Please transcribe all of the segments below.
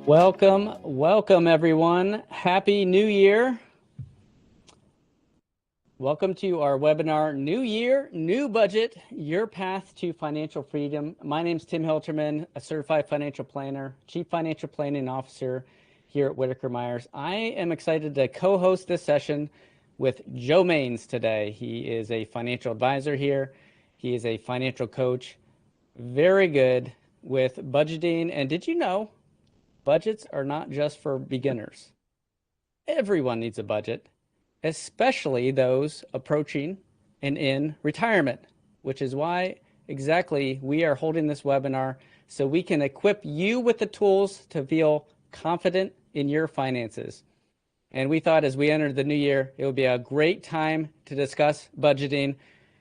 Welcome everyone. Happy New Year. Welcome to our webinar, New Year, New Budget, Your Path to Financial Freedom. My name is Tim Hilterman, a certified financial planner, chief financial planning officer here at Whitaker-Myers. I am excited to co-host this session with Joe Maines today. He is a financial advisor here. He is a financial coach, very good with budgeting. And did you know budgets are not just for beginners? Everyone needs a budget, especially those approaching and in retirement, which is why exactly we are holding this webinar so we can equip you with the tools to feel confident in your finances. And we thought as we entered the new year, it would be a great time to discuss budgeting.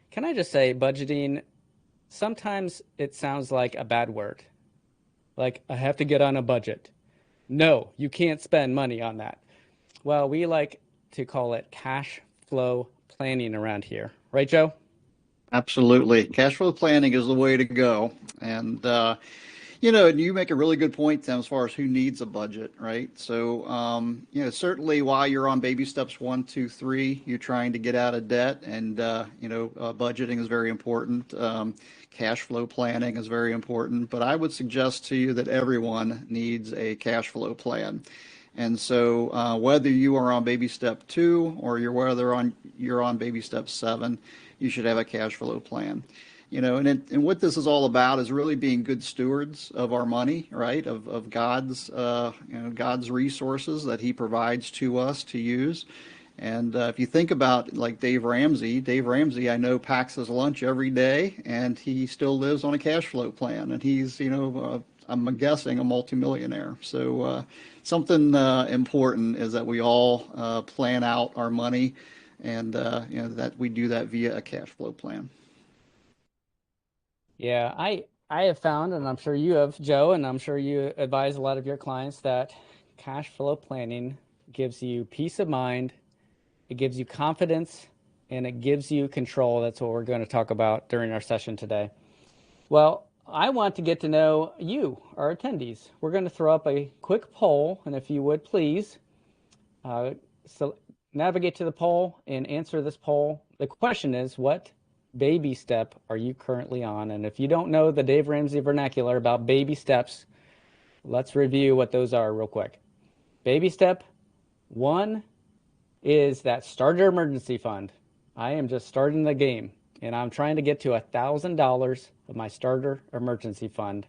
Can I just say budgeting, sometimes it sounds like a bad word. Like, I have to get on a budget. No, you can't spend money on that. Well, we like to call it cash flow planning around here. Right, Joe? Absolutely. Cash flow planning is the way to go. And, and you make a really good point, Tim, as far as who needs a budget, right? So, certainly while you're on baby steps 1, 2, 3, you're trying to get out of debt and, budgeting is very important. Cash flow planning is very important. But I would suggest to you that everyone needs a cash flow plan. And so whether you are on baby step 2 or you're on baby step 7, you should have a cash flow plan. And what this is all about is really being good stewards of our money, right? Of God's God's resources that He provides to us to use. And if you think about like Dave Ramsey, I know packs his lunch every day, and he still lives on a cash flow plan, and he's I'm guessing a multimillionaire. So something important is that we all plan out our money, and that we do that via a cash flow plan. Yeah, I have found, and I'm sure you have, Joe, and I'm sure you advise a lot of your clients that cash flow planning gives you peace of mind, it gives you confidence, and it gives you control. That's what we're going to talk about during our session today. Well, I want to get to know you, our attendees. We're going to throw up a quick poll, and if you would please so navigate to the poll and answer this poll. The question is, what baby step are you currently on? And if you don't know the Dave Ramsey vernacular about baby steps, let's review what those are real quick. Baby step 1 is that starter emergency fund. I am just starting the game, and I'm trying to get to $1,000 of my starter emergency fund.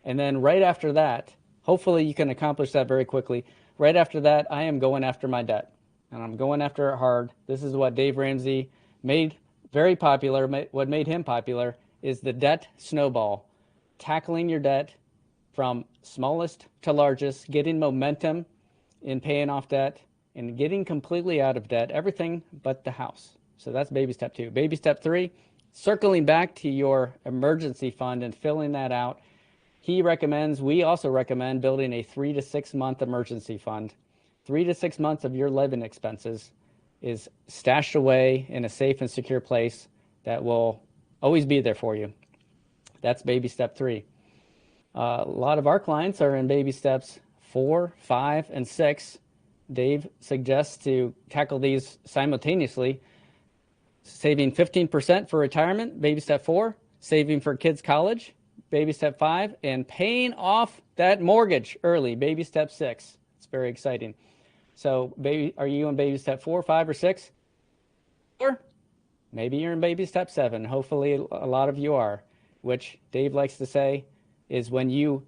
And then right after that, hopefully you can accomplish that very quickly. Right after that, I am going after my debt, and I'm going after it hard. This is what Dave Ramsey made very popular. What made him popular is the debt snowball, tackling your debt from smallest to largest, getting momentum in paying off debt and getting completely out of debt, everything but the house. So that's baby step 2. Baby step 3, circling back to your emergency fund and filling that out. We also recommend building a 3 to 6 month emergency fund. 3 to 6 months of your living expenses is stashed away in a safe and secure place that will always be there for you. That's baby step 3. A lot of our clients are in baby steps 4, 5, and 6. Dave suggests to tackle these simultaneously. Saving 15% for retirement, baby step 4. Saving for kids' college, baby step 5. And paying off that mortgage early, baby step 6. It's very exciting. So, are you in baby step 4, 5, or 6? Or maybe you're in baby step 7. Hopefully a lot of you are, which Dave likes to say is when you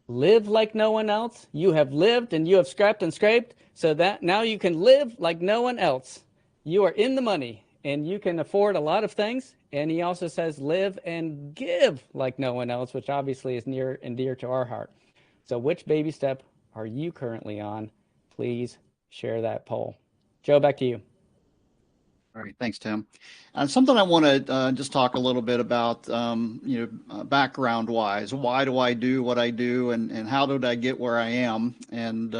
live like no one else, you have lived and you have scrapped and scraped, so that now you can live like no one else. You are in the money and you can afford a lot of things. And he also says live and give like no one else, which obviously is near and dear to our heart. So which baby step are you currently on? Please share that poll. Joe, back to you. All right, thanks, Tim. Something I want to just talk a little bit about, background-wise. Why do I do what I do, and how did I get where I am? And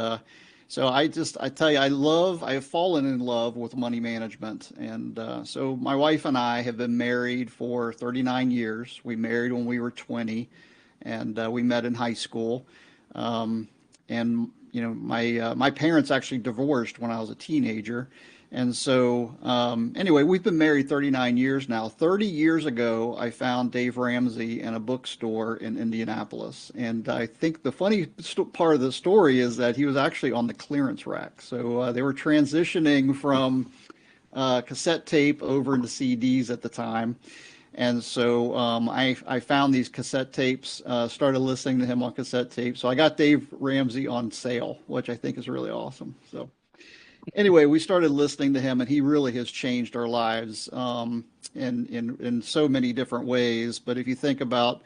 so I tell you, I have fallen in love with money management. And so my wife and I have been married for 39 years. We married when we were 20, and we met in high school. And my parents actually divorced when I was a teenager, and so anyway, we've been married 39 years now. 30 years ago, I found Dave Ramsey in a bookstore in Indianapolis, and I think the funny part of the story is that he was actually on the clearance rack. So they were transitioning from cassette tape over into CDs at the time. And so I found these cassette tapes, started listening to him on cassette tape. So I got Dave Ramsey on sale, which I think is really awesome. So anyway, we started listening to him, and he really has changed our lives in so many different ways. But if you think about,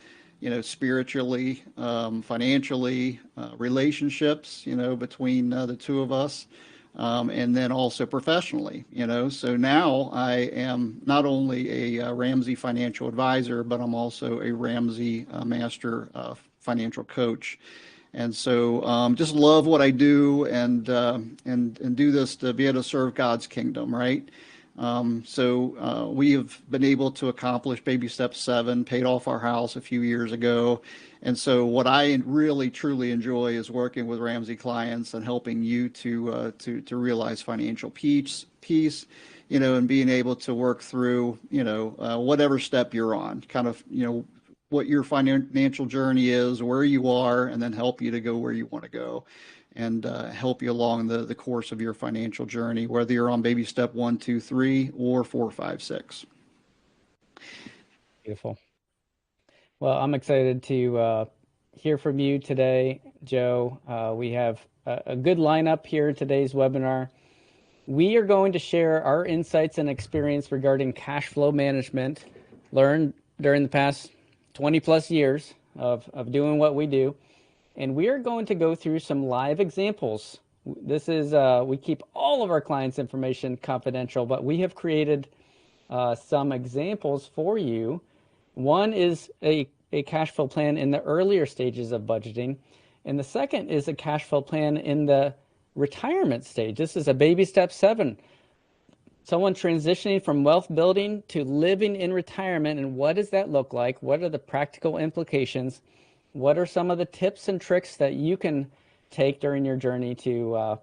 spiritually, financially, relationships, between the two of us, and then also professionally, So now I am not only a Ramsey financial advisor, but I'm also a Ramsey master financial coach. And so just love what I do, and do this to be able to serve God's kingdom, right? We have been able to accomplish baby step 7, paid off our house a few years ago. And so what I really truly enjoy is working with Ramsey clients and helping you to realize financial peace, and being able to work through, whatever step you're on, kind of, what your financial journey is, where you are, and then help you to go where you want to go, and help you along the course of your financial journey, whether you're on baby step 1, 2, 3, or 4, 5, 6. Beautiful. Well, I'm excited to hear from you today, Joe. We have a good lineup here in today's webinar. We are going to share our insights and experience regarding cash flow management learned during the past 20 plus years of doing what we do. And we are going to go through some live examples. This is, we keep all of our clients' information confidential, but we have created some examples for you. One is a cash flow plan in the earlier stages of budgeting, and the second is a cash flow plan in the retirement stage. This is a baby step 7. Someone transitioning from wealth building to living in retirement, and what does that look like? What are the practical implications? What are some of the tips and tricks that you can take during your journey to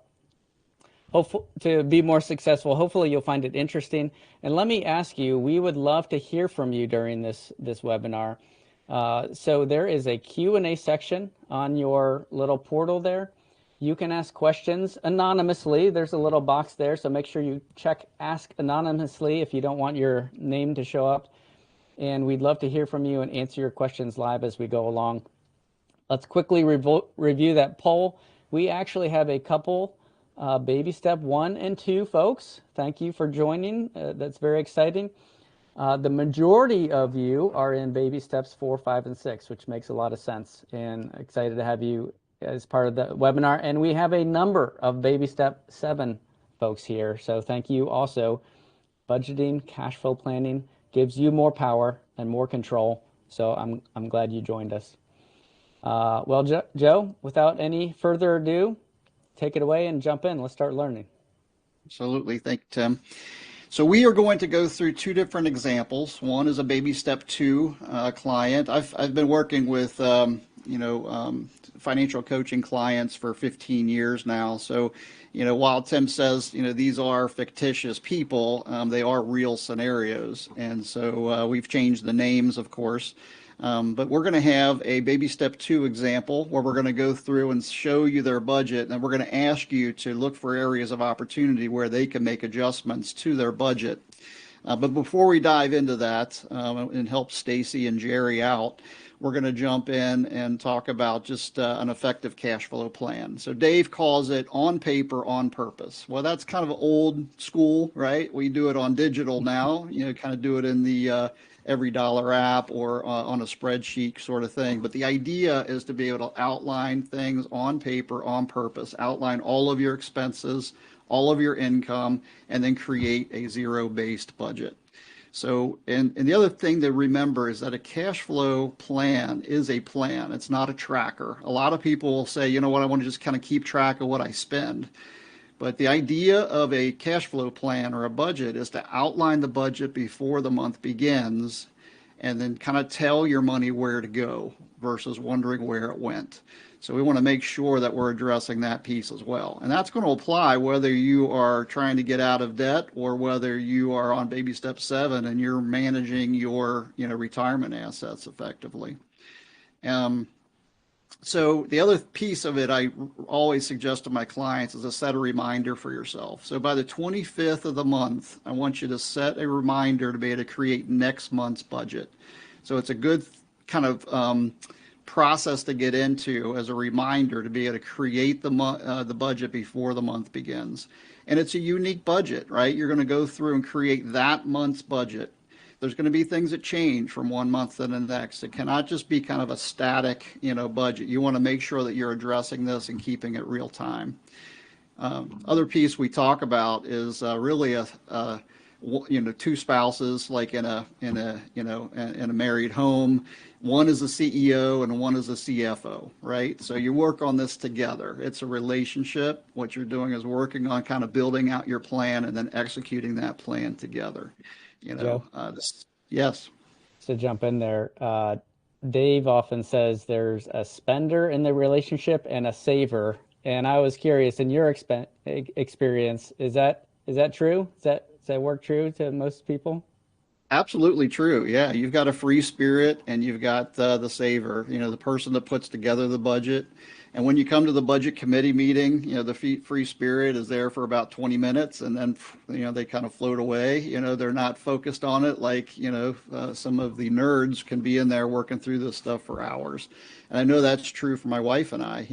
to be more successful? Hopefully you'll find it interesting. And let me ask you, we would love to hear from you during this webinar. So there is a Q&A section on your little portal there. You can ask questions anonymously. There's a little box there, so make sure you check Ask Anonymously if you don't want your name to show up. And we'd love to hear from you and answer your questions live as we go along. Let's quickly review that poll. We actually have a couple baby step 1 and 2 folks. Thank you for joining. That's very exciting. The majority of you are in baby steps 4, 5, and 6, which makes a lot of sense, and excited to have you as part of the webinar. And we have a number of baby step 7 folks here. So thank you also. Budgeting, cash flow planning gives you more power and more control. So I'm glad you joined us. Well, Joe, without any further ado, take it away and jump in. Let's start learning. Absolutely. Thank you, Tim. So we are going to go through 2 different examples. One is a baby step 2 client. I've been working with financial coaching clients for 15 years now. So while Tim says these are fictitious people, they are real scenarios. And so we've changed the names, of course. But we're going to have a baby step 2 example where we're going to go through and show you their budget, and we're going to ask you to look for areas of opportunity where they can make adjustments to their budget. But before we dive into that and help Stacy and Jerry out, we're going to jump in and talk about just an effective cash flow plan. So Dave calls it on paper, on purpose. Well, that's kind of old school, right? We do it on digital now, kind of do it in the Every Dollar app or on a spreadsheet sort of thing. But the idea is to be able to outline things on paper, on purpose, outline all of your expenses, all of your income, and then create a zero-based budget. So, and the other thing to remember is that a cash flow plan is a plan. It's not a tracker. A lot of people will say, you know what, I want to just kind of keep track of what I spend. But the idea of a cash flow plan or a budget is to outline the budget before the month begins and then kind of tell your money where to go versus wondering where it went. So we want to make sure that we're addressing that piece as well. And that's going to apply whether you are trying to get out of debt or whether you are on baby step 7 and you're managing your, retirement assets effectively. Um, so the other piece of it I always suggest to my clients is to set a reminder for yourself. So by the 25th of the month, I want you to set a reminder to be able to create next month's budget. So it's a good kind of process to get into as a reminder to be able to create the budget before the month begins. And it's a unique budget, right? You're going to go through and create that month's budget. There's going to be things that change from one month to the next. It cannot just be kind of a static, budget. You want to make sure that you're addressing this and keeping it real time. Other piece we talk about is really two spouses like in a married home. One is a CEO and one is a CFO, right? So you work on this together. It's a relationship. What you're doing is working on kind of building out your plan and then executing that plan together. Joe, Yes. to jump in there, Dave often says there's a spender in the relationship and a saver. And I was curious, in your experience, is that true? Does that work true to most people? Absolutely true. Yeah, you've got a free spirit and you've got the saver, the person that puts together the budget. And when you come to the budget committee meeting, the free spirit is there for about 20 minutes and then, they kind of float away. They're not focused on it like, some of the nerds can be in there working through this stuff for hours. And I know that's true for my wife and I.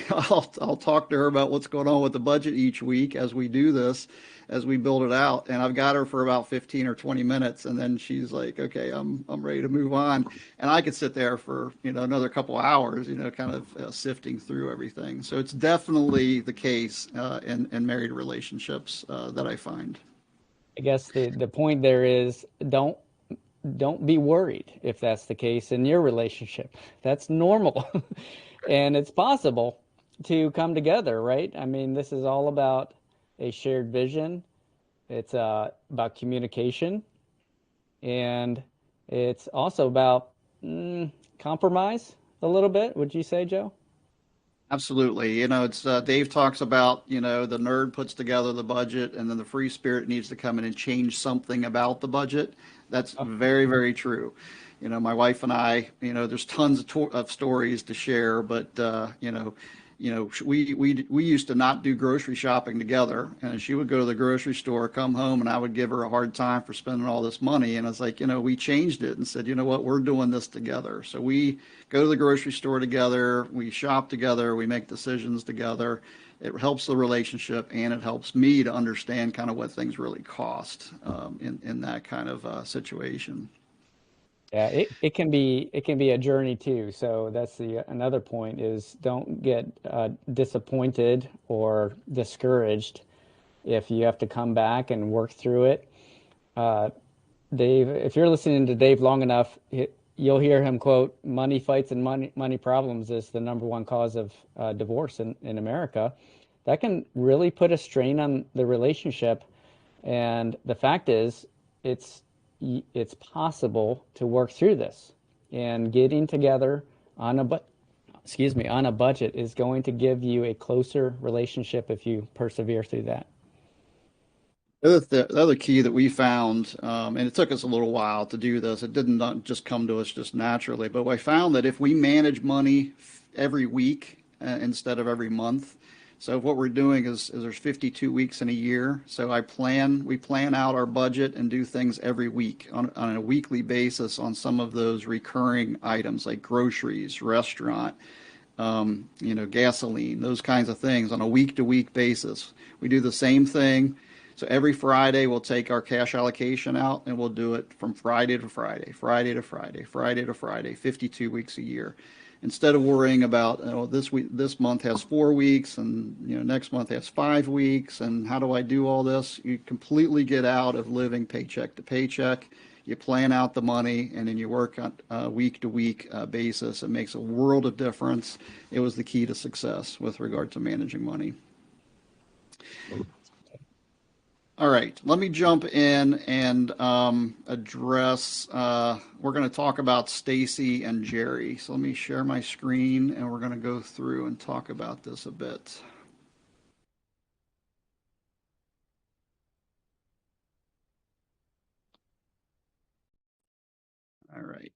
I'll talk to her about what's going on with the budget each week as we do this, as we build it out. And I've got her for about 15 or 20 minutes. And then she's like, okay, I'm ready to move on. And I could sit there for, another couple hours, kind of sifting through everything. So it's definitely the case in married relationships that I find. I guess the point there is don't be worried if that's the case in your relationship. That's normal. And it's possible to come together, right? I mean, this is all about a shared vision. It's about communication, and it's also about compromise a little bit. Would you say, Joe? Absolutely. It's Dave talks about, the nerd puts together the budget and then the free spirit needs to come in and change something about the budget. That's very, very true. My wife and I, there's tons of stories to share, but, we used to not do grocery shopping together, and she would go to the grocery store, come home, and I would give her a hard time for spending all this money. And I was like, we changed it and said, you know what, we're doing this together. So we go to the grocery store together, we shop together, we make decisions together. It helps the relationship and it helps me to understand kind of what things really cost in that kind of situation. Yeah, it can be a journey too. So that's the another point is don't get disappointed or discouraged if you have to come back and work through it. Uh, Dave, if you're listening to Dave long enough, you'll hear him quote, "Money fights and money problems is the number one cause of divorce in America." That can really put a strain on the relationship. And the fact is, it's it's possible to work through this. And getting together on a on a budget is going to give you a closer relationship if you persevere through that. The other key that we found, and it took us a little while to do this, it didn't not just come to us just naturally, but I found that if we manage money every week instead of every month, so what we're doing is there's 52 weeks in a year. So we plan out our budget and do things every week on a weekly basis on some of those recurring items like groceries, restaurant, gasoline, those kinds of things on a week to week basis. We do the same thing. So every Friday, we'll take our cash allocation out and we'll do it from Friday to Friday, Friday to Friday, Friday to Friday, 52 weeks a year. Instead of worrying about, this month has 4 weeks and, next month has 5 weeks. And how do I do all this? You completely get out of living paycheck to paycheck. You plan out the money and then you work on a week to week basis. It makes a world of difference. It was the key to success with regard to managing money. All right, let me jump in and address. We're going to talk about Stacy and Jerry. So let me share my screen and we're going to go through and talk about this a bit. All right.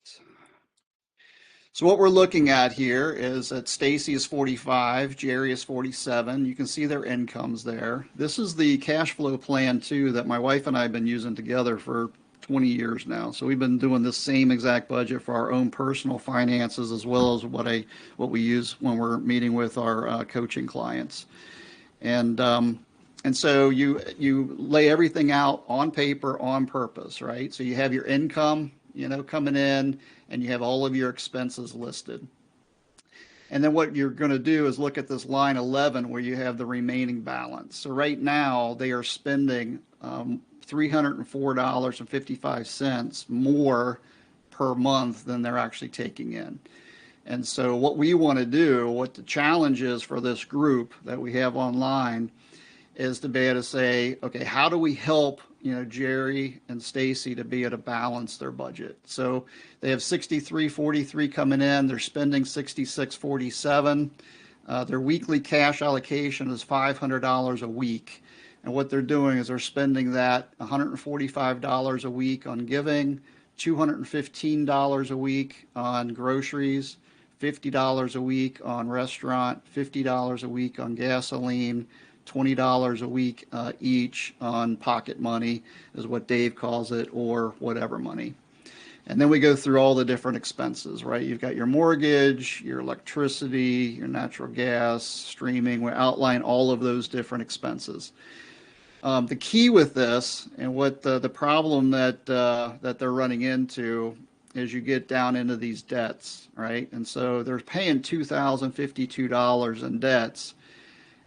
So what we're looking at here is that Stacy is 45, Jerry is 47. You can see their incomes there. This is the cash flow plan too that my wife and I have been using together for 20 years now. So we've been doing this same exact budget for our own personal finances as well as what we use when we're meeting with our coaching clients. And so you lay everything out on paper on purpose, right? So you have your income, coming in, and you have all of your expenses listed. And then what you're going to do is look at this line 11 where you have the remaining balance. So right now they are spending $304.55 more per month than they're actually taking in. And so what we want to do, what the challenge is for this group that we have online is to be able to say, okay, how do we help, Jerry and Stacy to be able to balance their budget? So they have 63.43 coming in, they're spending 66.47. Their weekly cash allocation is $500 a week. And what they're doing is they're spending that $145 a week on giving, $215 a week on groceries, $50 a week on restaurant, $50 a week on gasoline, $20 a week each on pocket money, is what Dave calls it, or whatever money. And then we go through all the different expenses, right? You've got your mortgage, your electricity, your natural gas, streaming. We outline all of those different expenses. The key with this and what the problem that they're running into is you get down into these debts, right? And so they're paying $2,052 in debts.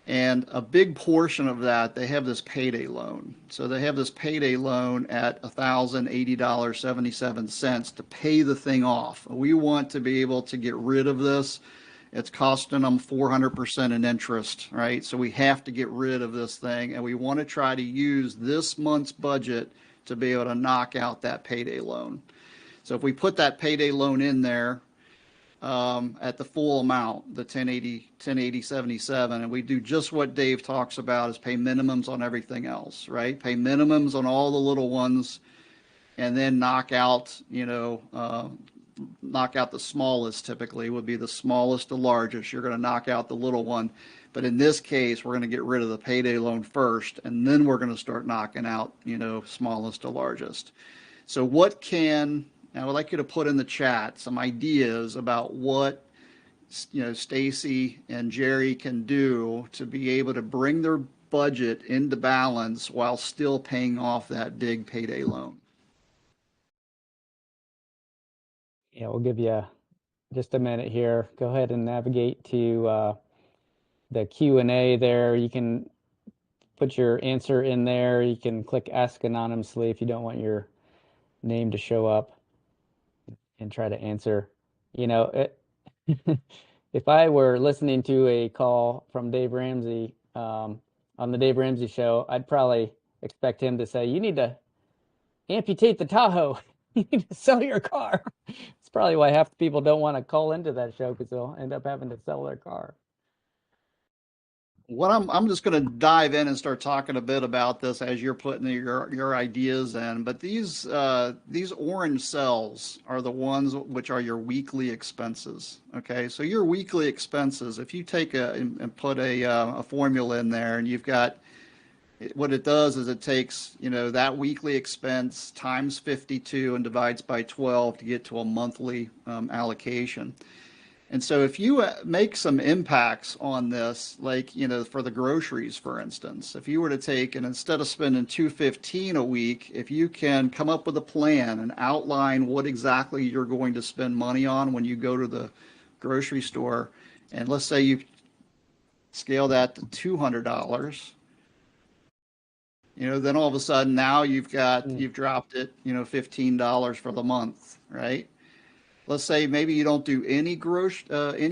And a big portion of that, they have this payday loan. So they have this payday loan at $1,080.77 to pay the thing off. We want to be able to get rid of this. It's costing them 400% in interest, right? So we have to get rid of this thing, and we want to try to use this month's budget to be able to knock out that payday loan. So if we put that payday loan in there, at the full amount, the 1080, and we do just what Dave talks about is pay minimums on everything else, right? Pay minimums on all the little ones and then knock out the smallest. Typically would be the smallest to largest. You're going to knock out the little one. But in this case, we're going to get rid of the payday loan first, and then we're going to start knocking out, smallest to largest. So I would like you to put in the chat some ideas about what Stacy and Jerry can do to be able to bring their budget into balance while still paying off that big payday loan. Yeah, we'll give you just a minute here. Go ahead and navigate to the Q&A there. You can put your answer in there. You can click Ask Anonymously if you don't want your name to show up and try to answer. If I were listening to a call from Dave Ramsey on the Dave Ramsey show, I'd probably expect him to say, you need to amputate the Tahoe. You need to sell your car. It's probably why half the people don't want to call into that show because they'll end up having to sell their car. What I'm just going to dive in and start talking a bit about this as you're putting your ideas in. But these orange cells are the ones which are your weekly expenses. Okay, so your weekly expenses, if you take and put a formula in there, and you've got what it does is it takes that weekly expense times 52 and divides by 12 to get to a monthly allocation. And so if you make some impacts on this, like, for the groceries, for instance, if you were to take and instead of spending 215 a week, if you can come up with a plan and outline what exactly you're going to spend money on when you go to the grocery store, and let's say you scale that to $200, then all of a sudden now you've dropped it, $15 for the month, right? Let's say maybe you don't do any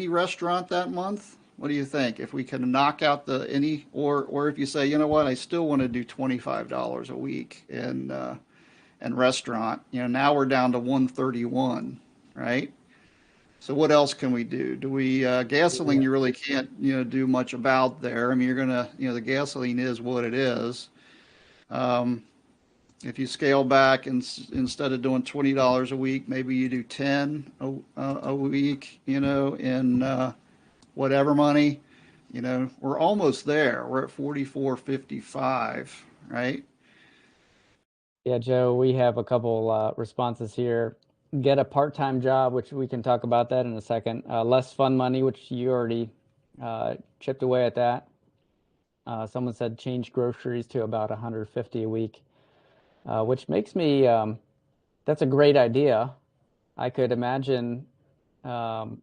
restaurant that month. What do you think? If we can knock out the any, or if you say, you know what, I still want to do $25 a week in restaurant, now we're down to 131, right? So what else can we do? Do we gasoline? You really can't do much about there. I mean, you're gonna the gasoline is what it is. Um, if you scale back and instead of doing $20 a week, maybe you do 10 a week. In whatever money. We're almost there. We're at 44.55, right? Yeah, Joe, we have a couple responses here. Get a part-time job, which we can talk about that in a second. Less fun money, which you already chipped away at that. Someone said change groceries to about 150 a week, which makes me, that's a great idea. I could imagine, um,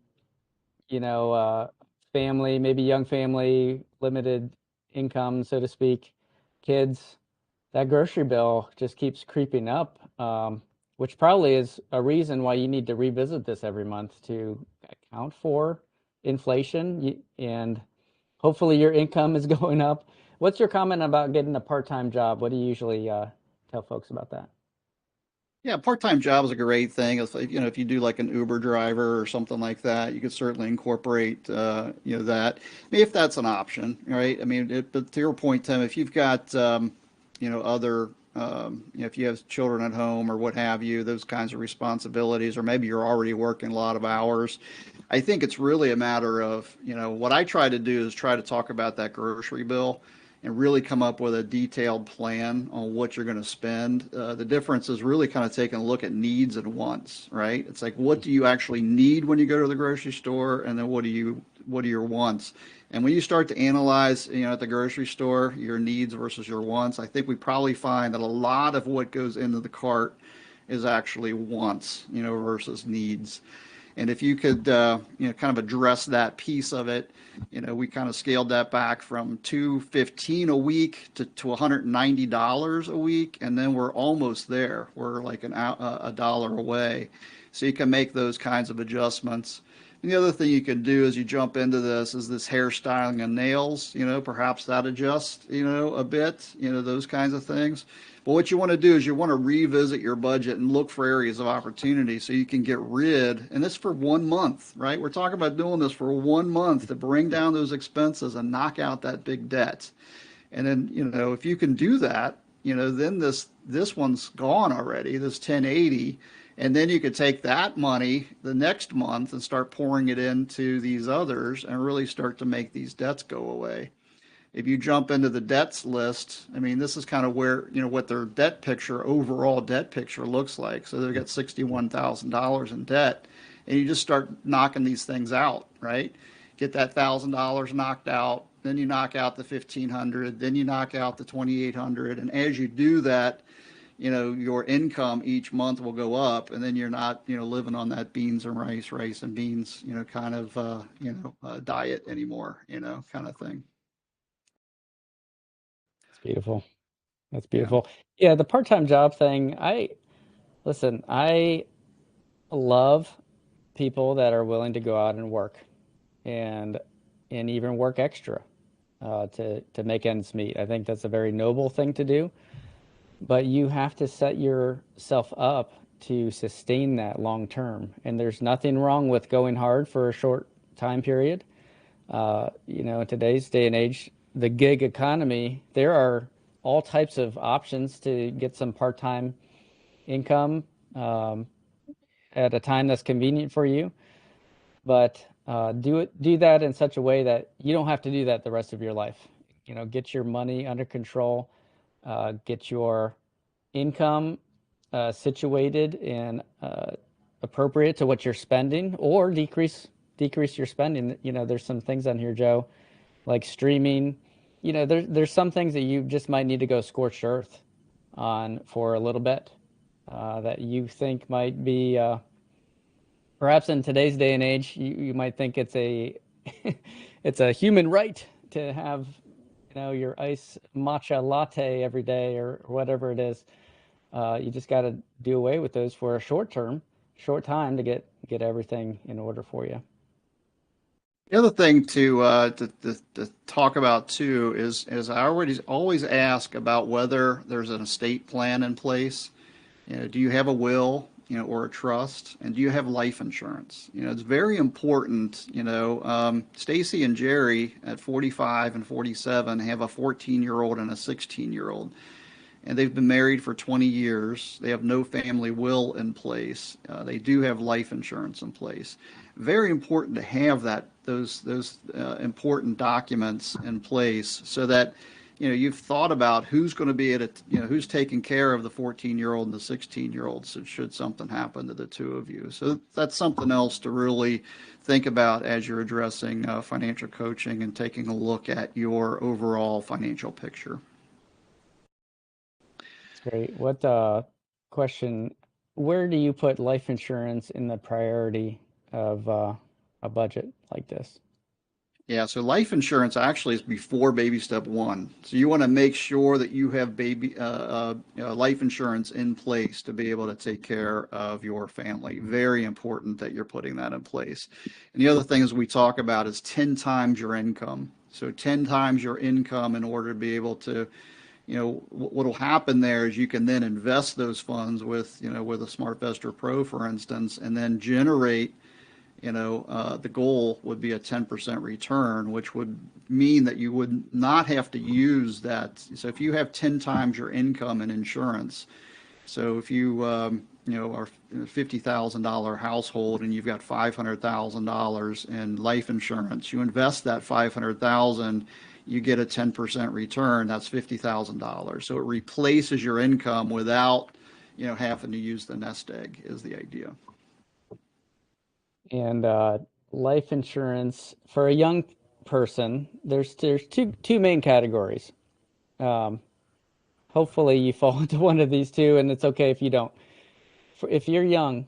you know, family, maybe young family, limited income, so to speak, kids, that grocery bill just keeps creeping up, which probably is a reason why you need to revisit this every month to account for inflation and hopefully your income is going up. What's your comment about getting a part-time job? What do you usually tell folks about that? Yeah, part-time job is a great thing. If you do like an Uber driver or something like that, you could certainly incorporate, that if that's an option, right? I mean, but to your point, Tim, if you've got, other, if you have children at home or what have you, those kinds of responsibilities, or maybe you're already working a lot of hours, I think it's really a matter of, what I try to do is try to talk about that grocery bill and really come up with a detailed plan on what you're going to spend. The difference is really kind of taking a look at needs and wants, right? It's like, what do you actually need when you go to the grocery store, and then what are your wants? And when you start to analyze, at the grocery store, your needs versus your wants, I think we probably find that a lot of what goes into the cart is actually wants, versus needs. And if you could, kind of address that piece of it, we kind of scaled that back from 215 a week to $190 a week, and then we're almost there. We're like a dollar away. So you can make those kinds of adjustments. And the other thing you can do as you jump into this is this hairstyling and nails, perhaps that adjusts, a bit, those kinds of things. But what you want to do is you want to revisit your budget and look for areas of opportunity so you can get rid, and this for 1 month, right? We're talking about doing this for 1 month to bring down those expenses and knock out that big debt. And then, if you can do that, then this one's gone already, this 1080, and then you could take that money the next month and start pouring it into these others and really start to make these debts go away. If you jump into the debts list, I mean, this is kind of where, what their debt picture, overall debt picture looks like. So they've got $61,000 in debt, and you just start knocking these things out, right? Get that $1,000 knocked out, then you knock out the 1,500, then you knock out the 2,800, and as you do that, your income each month will go up, and then you're not, living on that beans and rice and beans, kind of, diet anymore, kind of thing. It's beautiful. That's Yeah. beautiful. Yeah, the part-time job thing, listen, I love people that are willing to go out and work and even work extra to make ends meet. I think that's a very noble thing to do, but you have to set yourself up to sustain that long term. And there's nothing wrong with going hard for a short time period. In today's day and age, the gig economy, there are all types of options to get some part-time income um, at a time that's convenient for you. But do that in such a way that you don't have to do that the rest of your life. Get your money under control, get your income situated and appropriate to what you're spending, or decrease your spending. There's some things on here, Joe, like streaming. There's some things that you just might need to go scorched earth on for a little bit that you think might be perhaps in today's day and age, you might think it's a it's a human right to have your ice matcha latte every day or whatever it is. You just got to do away with those for a short time to get everything in order for you. The other thing to talk about too is I always ask about whether there's an estate plan in place. You know, do you have a will, or a trust, and do you have life insurance? It's very important. Stacy and Jerry at 45 and 47 have a 14-year-old and a 16-year-old, and they've been married for 20 years. They have no family will in place. They do have life insurance in place. Very important to have those important documents in place so that you've thought about who's going to be at it, who's taking care of the 14-year-old and the 16-year-old. So should something happen to the two of you, so that's something else to really think about as you're addressing financial coaching and taking a look at your overall financial picture. That's great. What question? Where do you put life insurance in the priority of a budget like this? Yeah, so life insurance actually is before baby step one. So you want to make sure that you have life insurance in place to be able to take care of your family. Very important that you're putting that in place. And the other things we talk about is 10 times your income. So 10 times your income in order to be able to, what will happen there is you can then invest those funds with a SmartVestor Pro, for instance, and then generate the goal would be a 10% return, which would mean that you would not have to use that. So if you have 10 times your income in insurance, so if are a $50,000 household and you've got $500,000 in life insurance, you invest that 500,000, you get a 10% return. That's $50,000. So it replaces your income without having to use the nest egg is the idea. And life insurance for a young person, there's two main categories. Um, Hopefully you fall into one of these two, and it's okay if you don't. If you're young,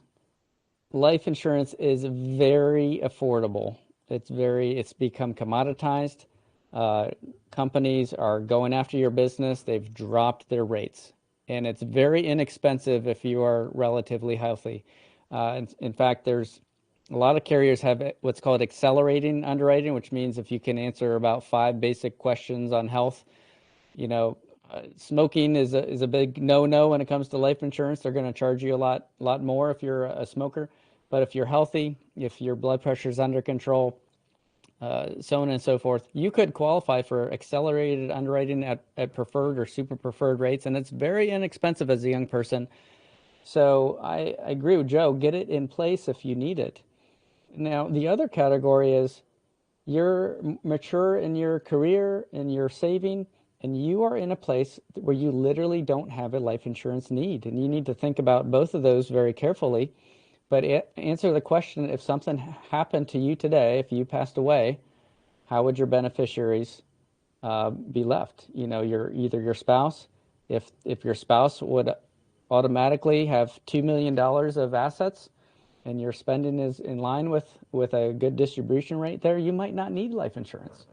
life insurance is very affordable. It's become commoditized. Uh, Companies are going after your business. They've dropped their rates, and it's very inexpensive if you are relatively healthy. In fact, there's a lot of carriers have what's called accelerating underwriting, which means if you can answer about five basic questions on health, you know, smoking is a big no-no when it comes to life insurance. They're going to charge you a lot more if you're a smoker. But if you're healthy, if your blood pressure is under control, so on and so forth, you could qualify for accelerated underwriting at preferred or super preferred rates, and it's very inexpensive as a young person. So I agree with Joe. Get it in place if you need it. Now, the other category is you're mature in your career and your saving, and you are in a place where you literally don't have a life insurance need. And you need to think about both of those very carefully. But answer the question, if something happened to you today, if you passed away, how would your beneficiaries be left? Either your spouse, if your spouse would automatically have $2 million of assets, and your spending is in line with a good distribution rate there, you might not need life insurance.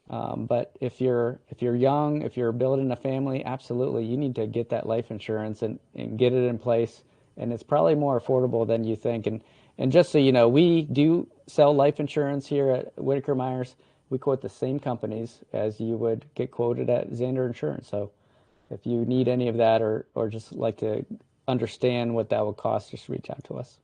But if you're young, if you're building a family, absolutely, you need to get that life insurance and get it in place. And it's probably more affordable than you think. And just so you know, we do sell life insurance here at Whitaker-Myers. We quote the same companies as you would get quoted at Zander Insurance. So if you need any of that or just like to understand what that would cost, just reach out to us.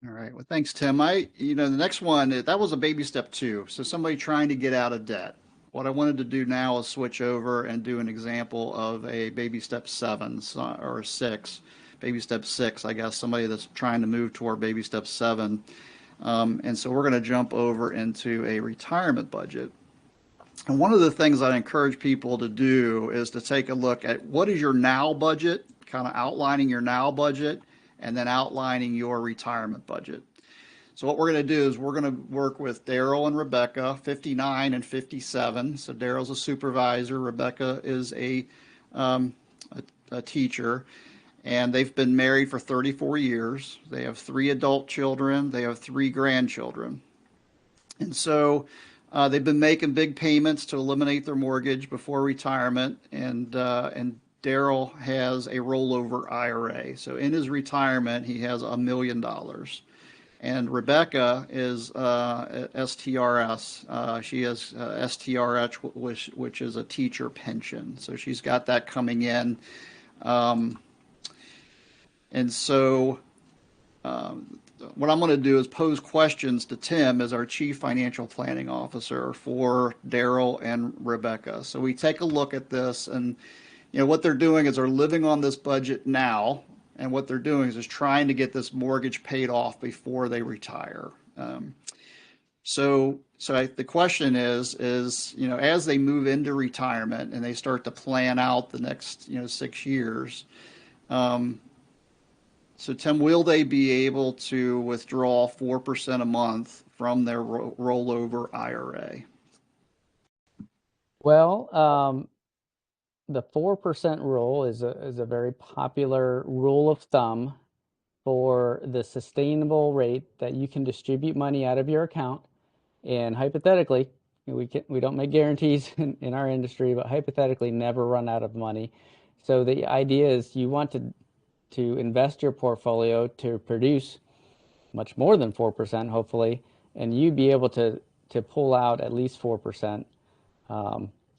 All right. Well, thanks, Tim. The next one, that was a baby step two. So somebody trying to get out of debt. What I wanted to do now is switch over and do an example of a baby step seven or six, baby step six, I guess, somebody that's trying to move toward baby step seven. And so we're going to jump over into a retirement budget. And one of the things I encourage people to do is to take a look at what is your now budget, kind of outlining your now budget, and then outlining your retirement budget. So what we're going to do is we're going to work with Daryl and Rebecca, 59 and 57. So Daryl's a supervisor, Rebecca is um, a teacher, and they've been married for 34 years. They have three adult children, they have three grandchildren. And so they've been making big payments to eliminate their mortgage before retirement, and Daryl has a rollover IRA. So in his retirement, he has $1 million. and Rebecca is STRS. She has STRH, which is a teacher pension. So she's got that coming in. Um, and so what I'm going to do is pose questions to Tim as our Chief Financial Planning Officer for Daryl and Rebecca. So we take a look at this, and what they're doing is they're living on this budget now, and what they're doing is trying to get this mortgage paid off before they retire. The question is as they move into retirement and they start to plan out the next 6 years. Um, so Tim, will they be able to withdraw 4% a month from their rollover IRA? Well, the 4% rule is a very popular rule of thumb for the sustainable rate that you can distribute money out of your account. And hypothetically, we don't make guarantees in our industry, but hypothetically never run out of money. So the idea is you want to invest your portfolio to produce much more than 4%, hopefully, and you be able to pull out at least 4%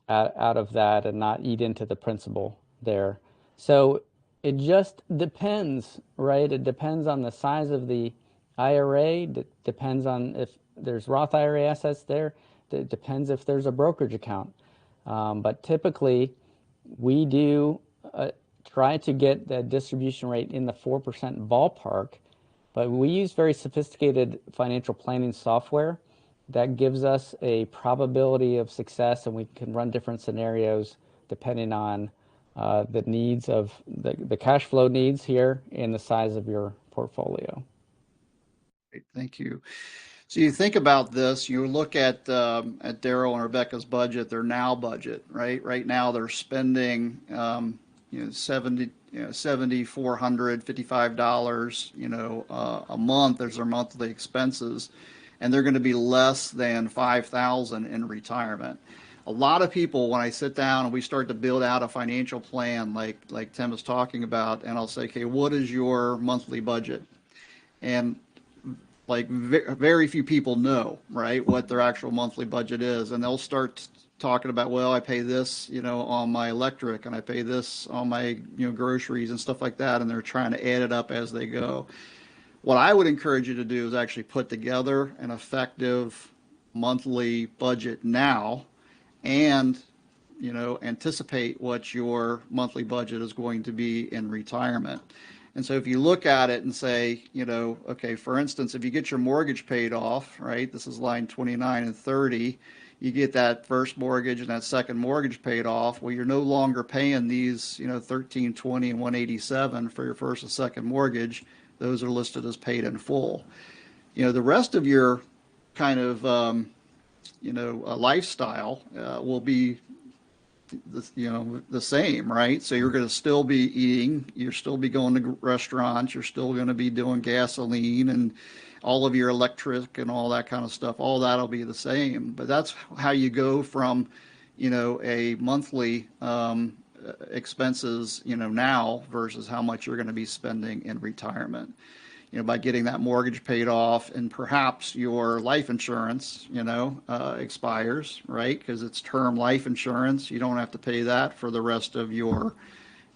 out of that and not eat into the principal there. So it just depends, right? It depends on the size of the IRA. Depends on if there's Roth IRA assets there. It depends if there's a brokerage account. But typically, we do try to get the distribution rate in the 4% ballpark, but we use very sophisticated financial planning software that gives us a probability of success, and we can run different scenarios depending on the needs of the cash flow needs here and the size of your portfolio. Great, thank you. So you think about this, you look at Daryl and Rebecca's budget, their now budget, right? Right now they're spending 7,455 a month as their monthly expenses, and they're going to be less than 5,000 in retirement. A lot of people, when I sit down and we start to build out a financial plan, like Tim is talking about, and I'll say, okay, what is your monthly budget? And like very few people know, right, what their actual monthly budget is, and they'll start talking about, well, I pay this, on my electric, and I pay this on my, groceries and stuff like that, and they're trying to add it up as they go. What I would encourage you to do is actually put together an effective monthly budget now, and anticipate what your monthly budget is going to be in retirement. And so if you look at it and say, okay, for instance, if you get your mortgage paid off, right, this is line 29 and 30, you get that first mortgage and that second mortgage paid off. Well, you're no longer paying these, 1320 and 187 for your first and second mortgage. Those are listed as paid in full. The rest of your kind of, lifestyle will be the same, right? So you're going to still be eating, you're still be going to restaurants, you're still going to be doing gasoline and all of your electric and all that kind of stuff. All that'll be the same. But that's how you go from, a monthly expenses, now versus how much you're going to be spending in retirement. By getting that mortgage paid off, and perhaps your life insurance, expires, right? Because it's term life insurance. You don't have to pay that for the rest of your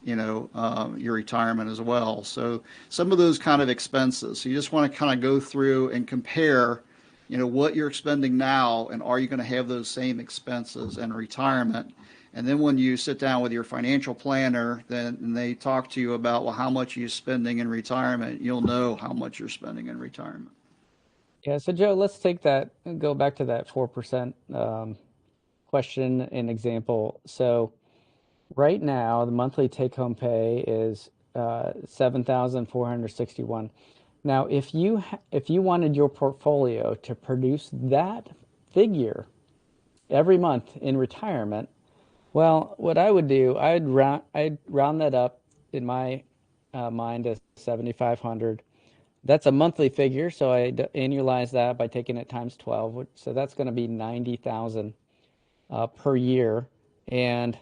retirement as well. So some of those kind of expenses. So you just want to kind of go through and compare, what you're spending now, and are you going to have those same expenses in retirement? And then when you sit down with your financial planner, then they talk to you about, well, how much are you spending in retirement? You'll know how much you're spending in retirement. Yeah, so Joe, let's go back to that 4% question and example. So right now, the monthly take-home pay is 7,461. Now, if you wanted your portfolio to produce that figure every month in retirement, well, what I would do, I'd round that up in my mind as 7,500. That's a monthly figure, so I annualize that by taking it times 12. So that's going to be 90,000 per year. And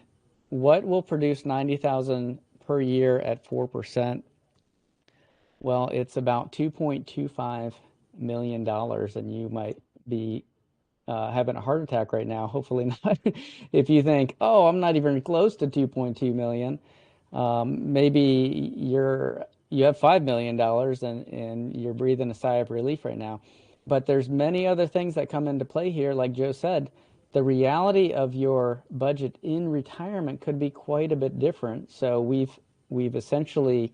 what will produce 90,000 per year at 4%? Well, it's about 2.25 million, and you might be having a heart attack right now. Hopefully not. If you think, oh, I'm not even close to 2.2 million, maybe you have $5 million and you're breathing a sigh of relief right now. But there's many other things that come into play here. Like Joe said, the reality of your budget in retirement could be quite a bit different. So we've essentially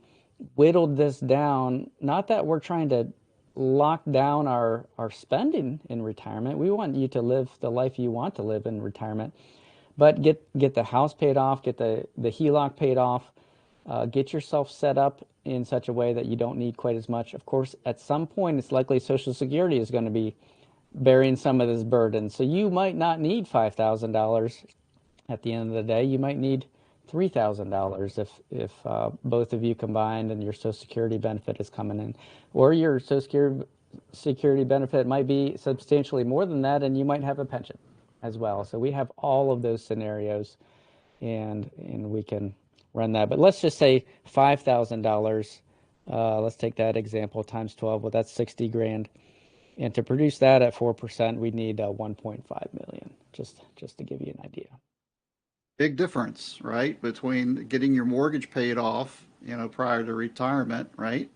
whittled this down. Not that we're trying to lock down our spending in retirement. We want you to live the life you want to live in retirement, but get the house paid off, get the HELOC paid off, get yourself set up in such a way that you don't need quite as much. Of course, at some point, it's likely Social Security is going to be bearing some of this burden. So you might not need $5,000 at the end of the day. You might need $3,000 if both of you combined and your Social Security benefit is coming in, or your Social Security benefit might be substantially more than that, and you might have a pension as well. So we have all of those scenarios, and we can run that. But let's just say $5,000. Let's take that example times 12. Well, that's 60 grand. And to produce that at 4%, we need 1.5 million, just to give you an idea. Big difference, right, between getting your mortgage paid off, prior to retirement, right?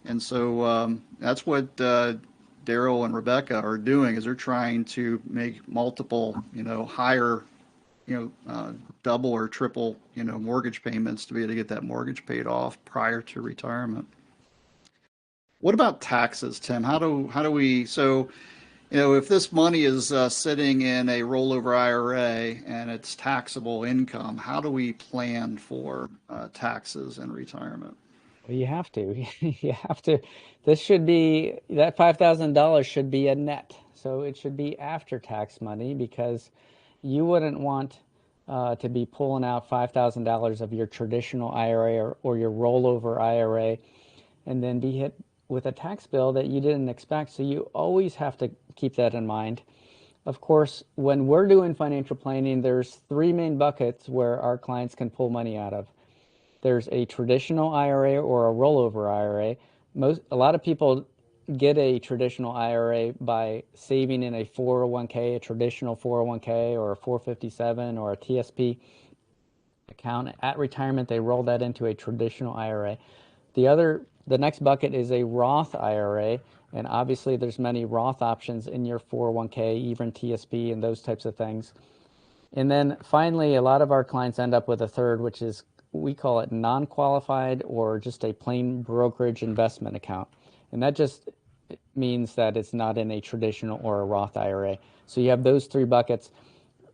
And so that's what Daryl and Rebecca are doing is they're trying to make multiple, higher, double or triple, mortgage payments to be able to get that mortgage paid off prior to retirement. What about taxes, Tim? How do we, so, if this money is sitting in a rollover IRA and it's taxable income, how do we plan for taxes in retirement? Well, you have to. You have to. This should be that $5,000 should be a net. So it should be after tax money because you wouldn't want to be pulling out $5,000 of your traditional IRA or your rollover IRA and then be hit with a tax bill that you didn't expect. So you always have to keep that in mind. Of course, when we're doing financial planning, there's three main buckets where our clients can pull money out of. There's a traditional IRA or a rollover IRA. A lot of people get a traditional IRA by saving in a 401k, a traditional 401k or a 457 or a TSP account. At retirement, they roll that into a traditional IRA. The next bucket is a Roth IRA, and obviously there's many Roth options in your 401k, even TSP and those types of things. And then finally, a lot of our clients end up with a third, which is we call it non-qualified or just a plain brokerage investment account. And that just means that it's not in a traditional or a Roth IRA. So you have those three buckets.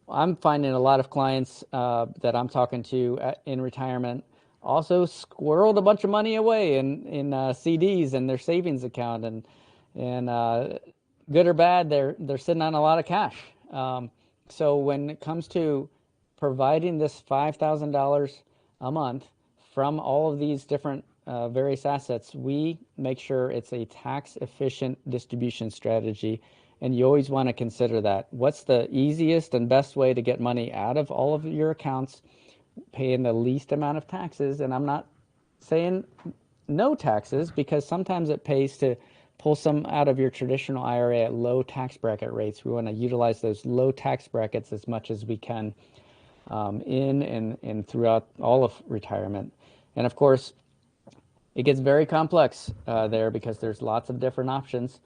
I'm finding a lot of clients that I'm talking to in retirement also squirreled a bunch of money away in CDs and their savings account, and good or bad, they're sitting on a lot of cash. So when it comes to providing this $5,000 a month from all of these different various assets, we make sure it's a tax efficient distribution strategy. And you always want to consider that. What's the easiest and best way to get money out of all of your accounts, paying the least amount of taxes? And I'm not saying no taxes because sometimes it pays to pull some out of your traditional IRA at low tax bracket rates. We want to utilize those low tax brackets as much as we can in and throughout all of retirement. And of course, it gets very complex there because there's lots of different options.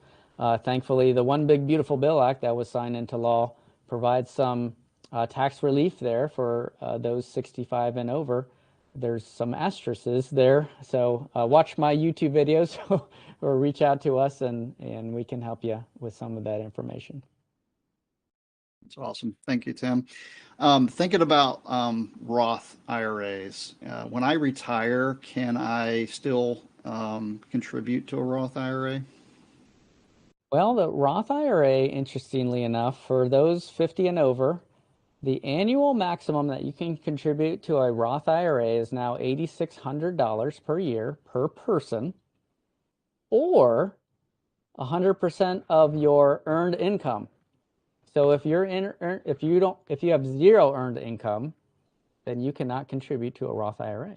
Thankfully, the One Big Beautiful Bill Act that was signed into law provides some tax relief there for those 65 and over. There's some asterisks there, so watch my YouTube videos or reach out to us and we can help you with some of that information. That's awesome. Thank you, Tim. Thinking about Roth IRAs, when I retire, can I still contribute to a Roth IRA? Well, the Roth IRA, interestingly enough, for those 50 and over, the annual maximum that you can contribute to a Roth IRA is now $8,600 per year per person, or 100% of your earned income. So if if you have zero earned income, then you cannot contribute to a Roth IRA.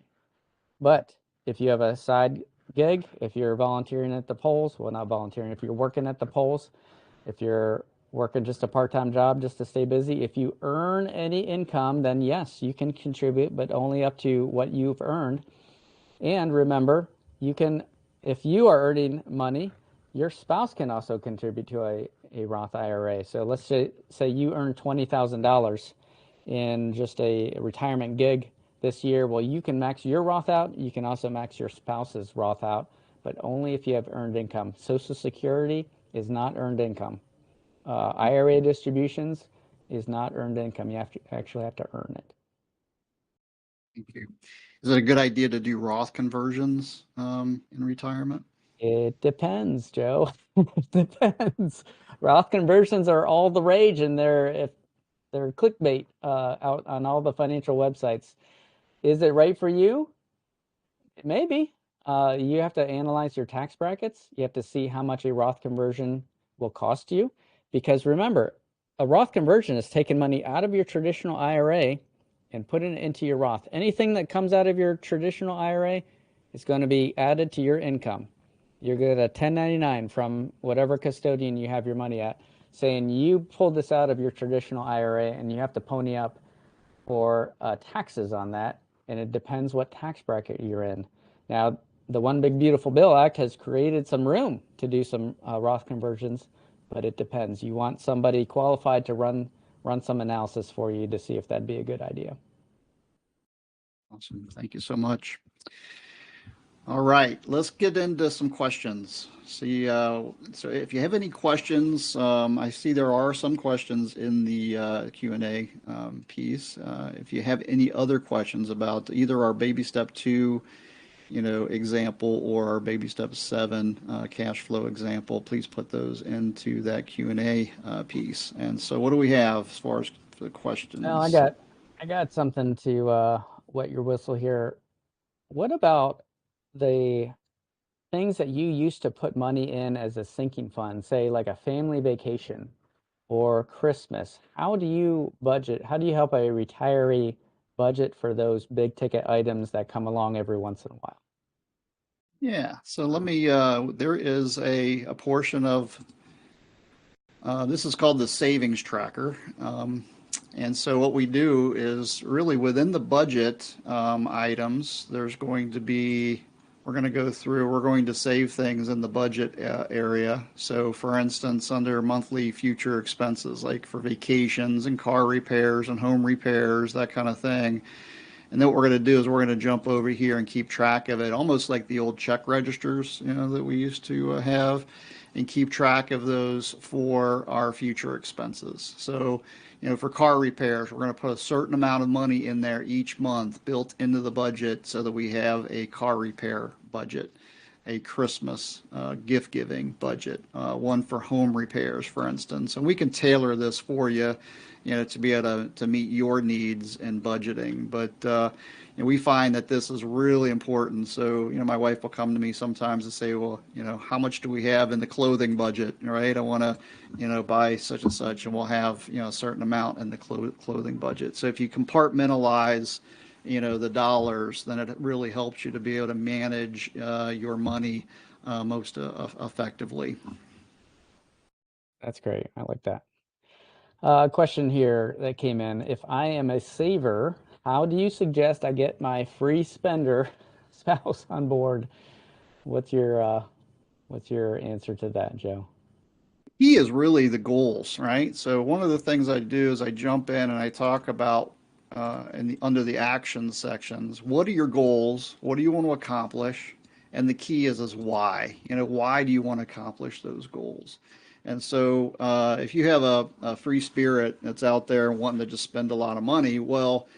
But if you have a side gig, if you're volunteering at the polls, well, not volunteering, if you're working at the polls, if you're working just a part-time job just to stay busy, if you earn any income, then yes, you can contribute, but only up to what you've earned. And remember, you can, if you are earning money, your spouse can also contribute to a Roth IRA. So let's say you earn $20,000 in just a retirement gig this year. Well, you can max your Roth out. You can also max your spouse's Roth out, but only if you have earned income. Social Security is not earned income. IRA distributions is not earned income. You have to actually have to earn it. Thank you. Is it a good idea to do Roth conversions in retirement? It depends, Joe. It depends. Roth conversions are all the rage, and they're clickbait out on all the financial websites. Is it right for you? Maybe. You have to analyze your tax brackets. You have to see how much a Roth conversion will cost you. Because remember, a Roth conversion is taking money out of your traditional IRA and putting it into your Roth. Anything that comes out of your traditional IRA is going to be added to your income. You're going to get a 1099 from whatever custodian you have your money at, saying you pulled this out of your traditional IRA and you have to pony up for taxes on that, and it depends what tax bracket you're in. Now, the One Big Beautiful Bill Act has created some room to do some Roth conversions, but it depends. You want somebody qualified to run some analysis for you to see if that'd be a good idea. Awesome. Thank you so much. All right, let's get into some questions. See, so if you have any questions, I see there are some questions in the Q&A piece. If you have any other questions about either our baby step 2, example or our baby step 7 cash flow example, please put those into that Q&A piece. And so what do we have as far as the Now, I questions? got I got something to wet your whistle here. What about the things that you used to put money in as a sinking fund, say like a family vacation or Christmas? How do you budget? How do you help a retiree budget for those big ticket items that come along every once in a while? Yeah, so let me, there is a portion of this is called the savings tracker. And so what we do is really within the budget items, there's going to be, we're going to go through, we're going to save things in the budget area. So for instance, under monthly future expenses, like for vacations and car repairs and home repairs, that kind of thing. And then what we're going to do is we're going to jump over here and keep track of it, almost like the old check registers, that we used to have, and keep track of those for our future expenses. So, for car repairs, we're going to put a certain amount of money in there each month built into the budget so that we have a car repair budget, a Christmas gift giving budget, one for home repairs, for instance. And we can tailor this for you, to be able to meet your needs and budgeting. But we find that this is really important. So, my wife will come to me sometimes and say, well, how much do we have in the clothing budget, right? I want to, buy such and such, and we'll have, a certain amount in the clothing budget. So if you compartmentalize, the dollars, then it really helps you to be able to manage your money most effectively. That's great. I like that. Question here that came in. If I am a saver, how do you suggest I get my free spender spouse on board? What's your answer to that, Joe? Key is really the goals, right? So one of the things I do is I jump in and I talk about under the action sections. What are your goals? What do you want to accomplish? And the key is why. Why do you want to accomplish those goals? And so if you have a free spirit that's out there wanting to just spend a lot of money, well,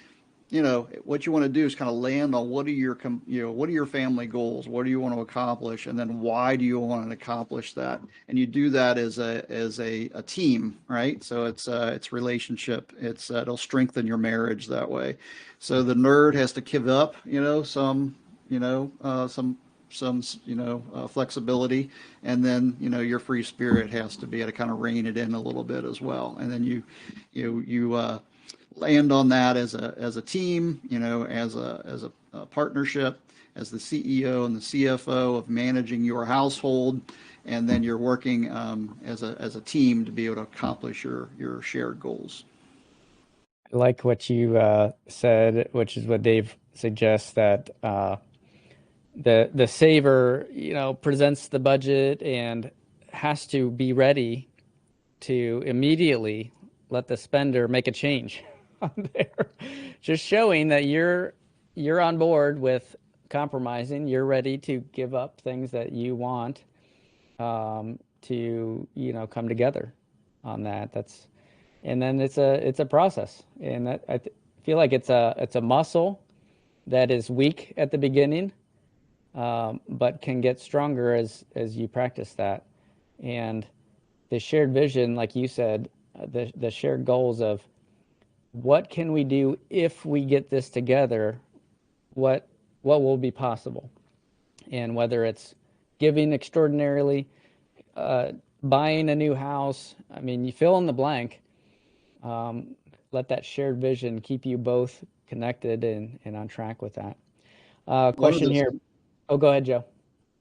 what you want to do is kind of land on what are your family goals? What do you want to accomplish? And then why do you want to accomplish that? And you do that as a team, right? So it's relationship. It'll strengthen your marriage that way. So the nerd has to give up, some flexibility, and then your free spirit has to be able to kind of rein it in a little bit as well. And then you land on that as a team, as a partnership, as the CEO and the CFO of managing your household, and then you're working as a team to be able to accomplish your shared goals. I like what you said, which is what Dave suggests, that the saver, presents the budget and has to be ready to immediately let the spender make a change on there. Just showing that you're on board with compromising. You're ready to give up things that you want, to come together on that. And then it's a process, and feel like it's a muscle that is weak at the beginning, but can get stronger as you practice that. And the shared vision, like you said, the shared goals of what can we do if we get this together, what will be possible, and whether it's giving extraordinarily, buying a new house. I mean, you fill in the blank. Let that shared vision keep you both connected and on track with that. One of Question the here. Oh, go ahead, Joe.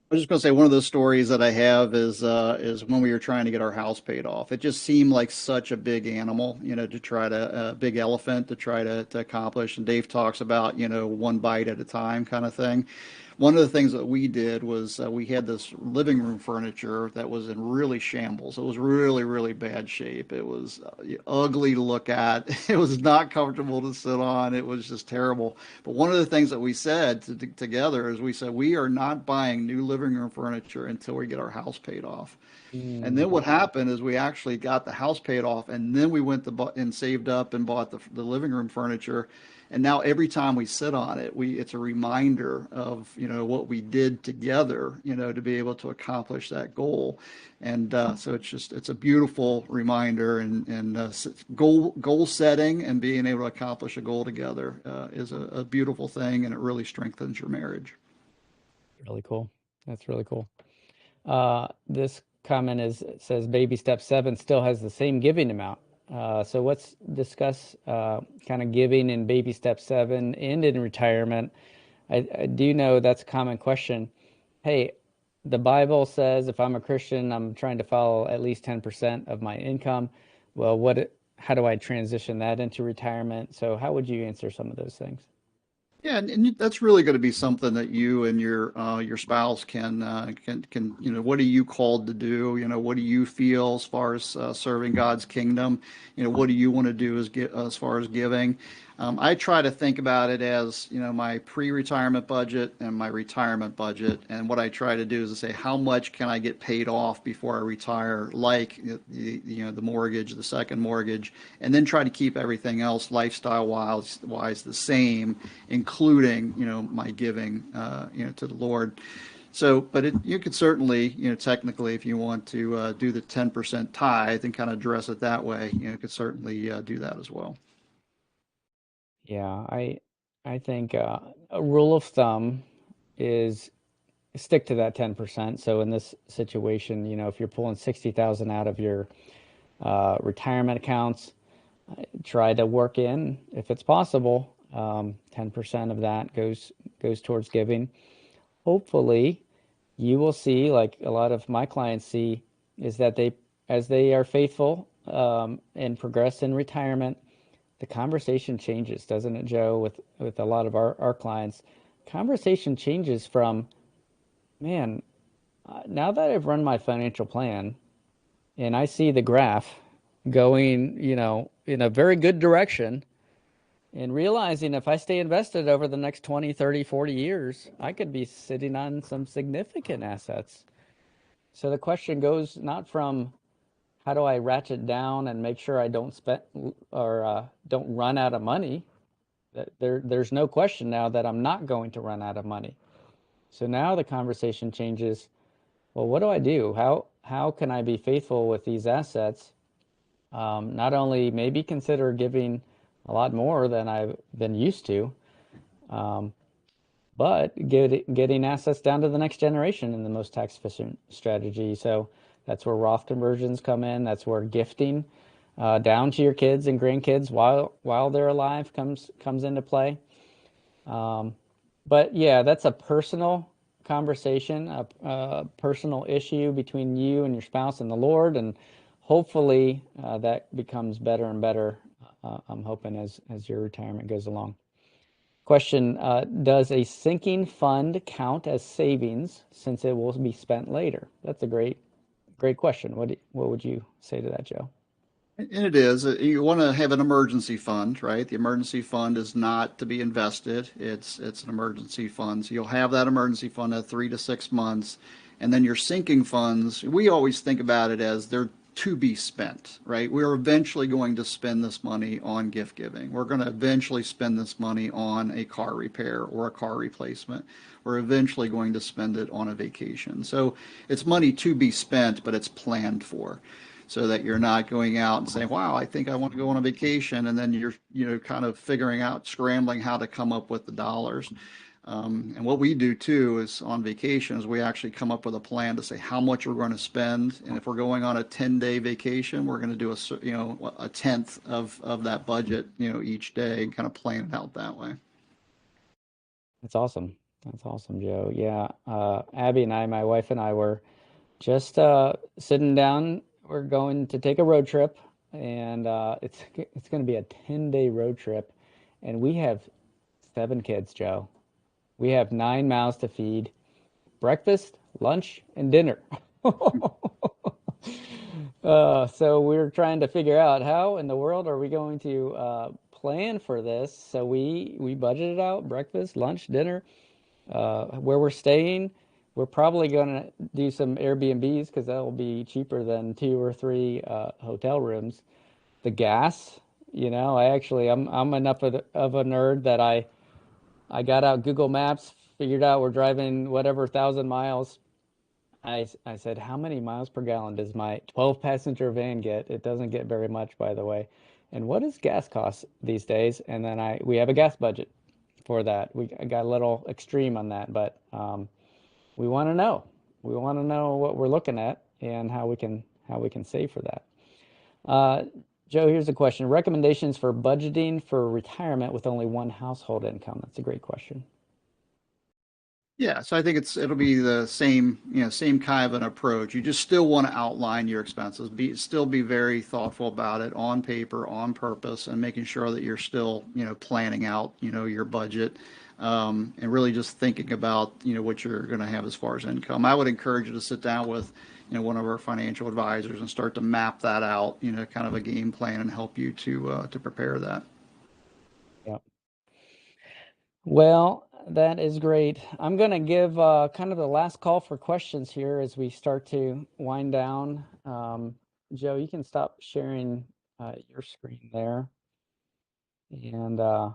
I was just going to say one of those stories that I have is when we were trying to get our house paid off. It just seemed like such a big animal, to try to big elephant to try to accomplish. And Dave talks about one bite at a time kind of thing. One of the things that we did was we had this living room furniture that was in really shambles. It was really, really bad shape. It was ugly to look at. It was not comfortable to sit on. It was just terrible. But one of the things that we said together is we said, we are not buying new living room furniture until we get our house paid off. And Mm, then what happened is we actually got the house paid off, and then we went and saved up and bought the living room furniture. And now every time we sit on it, it's a reminder of what we did together, to be able to accomplish that goal. And so it's a beautiful reminder, and goal setting and being able to accomplish a goal together is a beautiful thing, and it really strengthens your marriage. really cool. That's really cool. This comment says baby step 7 still has the same giving amount. So let's discuss kind of giving in baby step 7 and in retirement. I do know that's a common question. Hey, the Bible says if I'm a Christian, I'm trying to follow at least 10% of my income. Well, how do I transition that into retirement? So how would you answer some of those things? Yeah, and that's really going to be something that you and your spouse can what are you called to do? What do you feel as far as serving God's kingdom? What do you want to do as far as giving? I try to think about it as my pre-retirement budget and my retirement budget, and what I try to do is to say how much can I get paid off before I retire, like the mortgage, the second mortgage, and then try to keep everything else lifestyle wise the same, including my giving to the Lord. So, but you could certainly, technically, if you want to do the 10% tithe and kind of address it that way, you could certainly do that as well. Yeah, I think a rule of thumb is stick to that 10%. So in this situation, if you're pulling 60,000 out of your retirement accounts, try to work in, if it's possible, 10% of that goes towards giving. Hopefully, you will see, like a lot of my clients see, is that as they are faithful, and progress in retirement, the conversation changes, doesn't it, Joe? With a lot of our clients, conversation changes from, man, now that I've run my financial plan and I see the graph going, in a very good direction, and realizing if I stay invested over the next 20, 30, 40 years, I could be sitting on some significant assets. So the question goes not from how do I ratchet down and make sure I don't spend or don't run out of money. There's no question now that I'm not going to run out of money. So now the conversation changes. Well, what do I do? How can I be faithful with these assets? Not only maybe consider giving a lot more than I've been used to, um, but getting assets down to the next generation in the most tax efficient strategy. So that's where Roth conversions come in. That's where gifting down to your kids and grandkids while they're alive comes into play. But yeah, that's a personal conversation, a personal issue between you and your spouse and the Lord, and hopefully that becomes better and better. I'm hoping as your retirement goes along. Question: does a sinking fund count as savings since it will be spent later? That's a great question. What would you say to that, Joe? And it is. You want to have an emergency fund, right? The emergency fund is not to be invested. It's an emergency fund. So you'll have that emergency fund at 3 to 6 months, and then your sinking funds. We always think about it as they're to be spent, right? We're eventually going to spend this money on gift giving. We're going to eventually spend this money on a car repair or a car replacement. We're eventually going to spend it on a vacation. So it's money to be spent, but it's planned for so that you're not going out and saying, wow, I think I want to go on a vacation. And then you're, kind of figuring out, scrambling how to come up with the dollars. And what we do too is on vacations, we actually come up with a plan to say how much we're going to spend. And if we're going on a 10-day vacation, we're going to do a tenth of that budget, each day and kind of plan it out that way. That's awesome. That's awesome, Joe. Yeah, Abby and I, my wife and I, were just sitting down. We're going to take a road trip, and it's going to be a 10-day road trip, and we have 7 kids, Joe. We have 9 mouths to feed, breakfast, lunch, and dinner. So we're trying to figure out how in the world are we going to plan for this. So we budgeted out breakfast, lunch, dinner, where we're staying. We're probably going to do some Airbnbs because that'll be cheaper than 2 or 3 hotel rooms. The gas, I'm enough of a nerd that I got out Google Maps, figured out we're driving whatever 1,000 miles. I said, how many miles per gallon does my 12 passenger van get? It doesn't get very much, by the way. And what does gas cost these days? And then we have a gas budget for that. I got a little extreme on that, but we want to know. We want to know what we're looking at and how we can save for that. Uh, Joe, here's a question. Recommendations for budgeting for retirement with only one household income. That's a great question. Yeah, so I think it'll be the same, same kind of an approach. You just still want to outline your expenses, still be very thoughtful about it on paper, on purpose, and making sure that you're still, planning out, your budget, and really just thinking about, what you're going to have as far as income. I would encourage you to sit down with, one of our financial advisors and start to map that out, kind of a game plan and help you to prepare that. Yeah. Well, that is great. I'm going to give kind of the last call for questions here as we start to wind down. Joe, you can stop sharing your screen there. And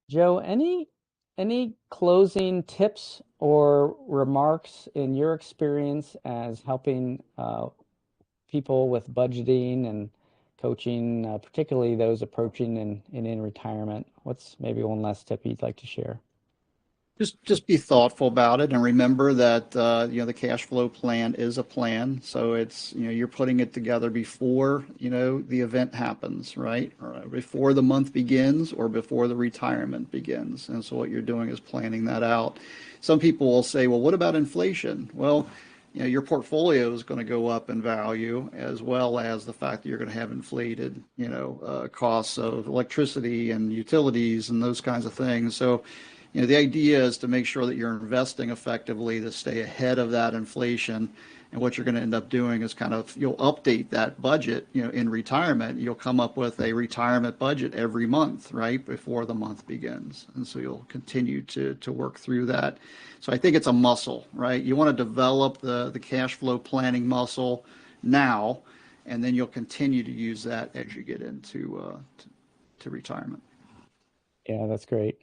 Joe, any closing tips or remarks in your experience as helping people with budgeting and coaching, particularly those approaching and in retirement? What's maybe one last tip you'd like to share? Just be thoughtful about it and remember that the cash flow plan is a plan. So it's you're putting it together before the event happens, right? Or before the month begins or before the retirement begins. And so what you're doing is planning that out. Some people will say, well, what about inflation? Well, your portfolio is going to go up in value as well as the fact that you're going to have inflated costs of electricity and utilities and those kinds of things. So the idea is to make sure that you're investing effectively to stay ahead of that inflation. And what you're going to end up doing is you'll update that budget, in retirement. You'll come up with a retirement budget every month, right, before the month begins. And so you'll continue to work through that. So I think it's a muscle, right? You want to develop the cash flow planning muscle now, and then you'll continue to use that as you get into to retirement. Yeah, that's great.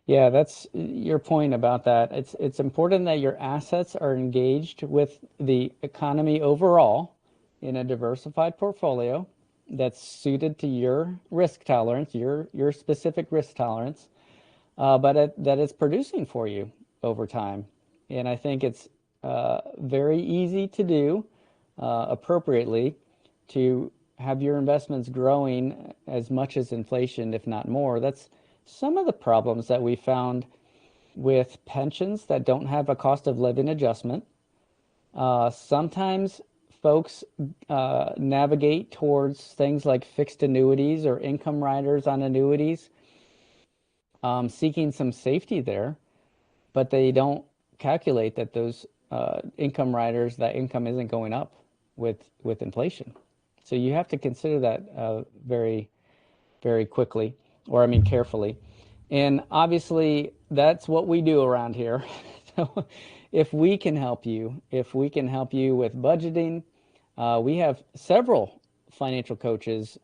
Yeah, that's your point about that. It's important that your assets are engaged with the economy overall in a diversified portfolio that's suited to your risk tolerance, your specific risk tolerance, but that it's producing for you over time. And I think it's very easy to do appropriately to have your investments growing as much as inflation, if not more. That's some of the problems that we found with pensions that don't have a cost of living adjustment. Sometimes folks navigate towards things like fixed annuities or income riders on annuities, seeking some safety there, but they don't calculate that those income riders, that income isn't going up with inflation. So you have to consider that very, very quickly, or I mean carefully. And obviously, that's what we do around here. So if we can help you, if we can help you with budgeting, we have several financial coaches.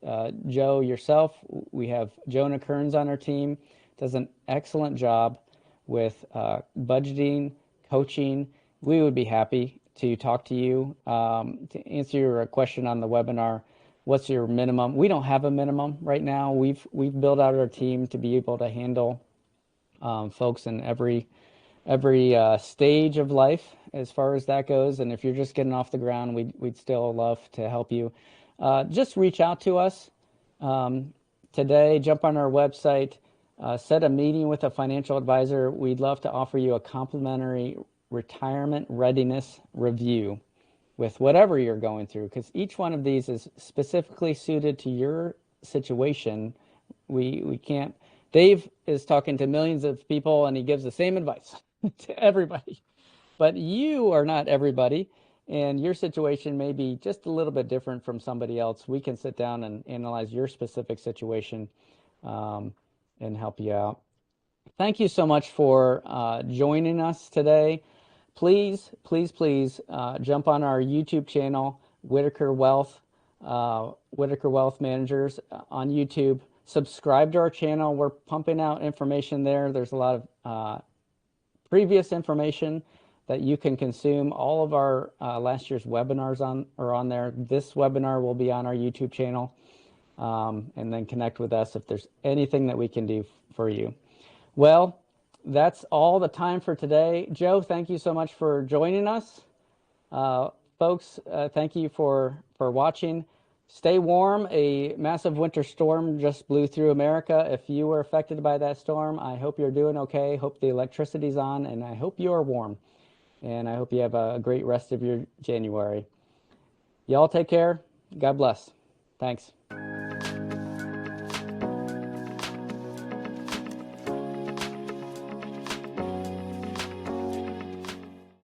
Joe, yourself, we have Jonah Kearns on our team, does an excellent job with budgeting, coaching. We would be happy to talk to you. To answer your question on the webinar, what's your minimum? We don't have a minimum right now. We've built out our team to be able to handle folks in every stage of life as far as that goes. And if you're just getting off the ground, we'd still love to help you. Just reach out to us today. Jump on our website. Set a meeting with a financial advisor. We'd love to offer you a complimentary retirement readiness review with whatever you're going through, because each one of these is specifically suited to your situation. We can't. Dave is talking to millions of people and he gives the same advice to everybody, but you are not everybody, and your situation may be just a little bit different from somebody else. We can sit down and analyze your specific situation and help you out. Thank you so much for joining us today. Please, please, please jump on our YouTube channel, Whitaker Wealth Managers on YouTube. Subscribe to our channel. We're pumping out information there. There's a lot of previous information that you can consume. All of our last year's webinars are on there. This webinar will be on our YouTube channel. And then connect with us if there's anything that we can do for you. Well, that's all the time for today. Joe, thank you so much for joining us. Folks, thank you for watching. Stay warm. A massive winter storm just blew through America. If you were affected by that storm, I hope you're doing okay. Hope the electricity's on, and I hope you're warm. And I hope you have a great rest of your January. Y'all take care. God bless. Thanks.